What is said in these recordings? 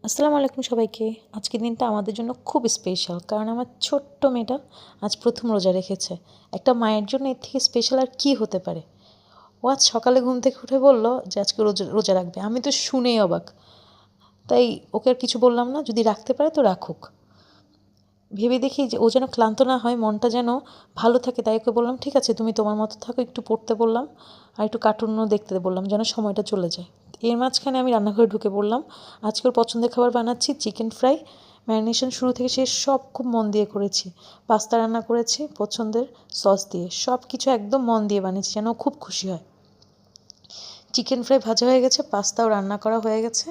আসসালামু আলাইকুম সবাইকে। আজকের দিনটা আমাদের জন্য খুব স্পেশাল, কারণ আমার ছোট্ট মেয়েটা আজ প্রথম রোজা রেখেছে। একটা মায়ের জন্য এর থেকে স্পেশাল আর কী হতে পারে। ও আজ সকালে ঘুম থেকে উঠে বলল যে আজকে রোজা রোজা রাখবে। আমি তো শুনেই অবাক, তাই ওকে আর কিছু বললাম না, যদি রাখতে পারে তো রাখুক। ভেবে দেখি যে ও যেন ক্লান্ত না হয়, মনটা যেন ভালো থাকে, তাই ওকে বললাম ঠিক আছে তুমি তোমার মতো থাকো, একটু পড়তে বললাম আর একটু কার্টুনও দেখতে বললাম, যেন সময়টা চলে যায়। এর মাঝখানে আমি রান্নাঘরে ঢুকে পড়লাম। আজকে ওর পছন্দের খাবার বানাচ্ছি, চিকেন ফ্রাই। ম্যারিনেশন শুরু থেকে শেষ সব খুব মন দিয়ে করেছি। পাস্তা রান্না করেছি পছন্দের সস দিয়ে, সব কিছু একদম মন দিয়ে বানিয়েছি যেন ও খুব খুশি হয়। চিকেন ফ্রাই ভাজা হয়ে গেছে, পাস্তাও রান্না করা হয়ে গেছে,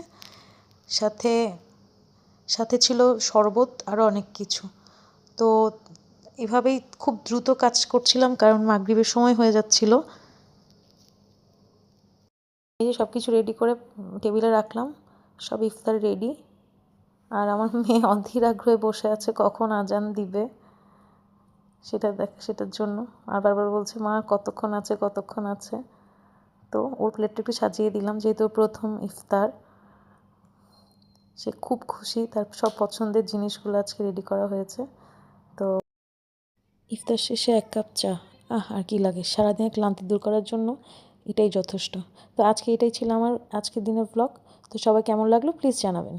সাথে সাথে ছিল শরবত, আরও অনেক কিছু। তো এভাবেই খুব দ্রুত কাজ করছিলাম, কারণ মাগরিবের সময় হয়ে যাচ্ছিল। এই যে সব কিছু রেডি করে টেবিলে রাখলাম, সব ইফতার রেডি। আর আমার মেয়ে অধীর আগ্রহে বসে আছে কখন আজান দিবে সেটার জন্য। আর বারবার বলছে মা কতক্ষণ আছে কতক্ষণ আছে। তো ওর প্লেটটা একটু সাজিয়ে দিলাম, যেহেতু প্রথম ইফতার। সে খুব খুশি, তার সব পছন্দের জিনিসগুলো আজকে রেডি করা হয়েছে। তো ইফতার শেষে 1 কাপ চা, আর কি লাগে। সারাদিনের ক্লান্তি দূর করার জন্য এটাই যথেষ্ট। তো আজকে এটাই ছিল আমার আজকের দিনের ব্লগ। তো সবাই কেমন লাগলো প্লিজ জানাবেন।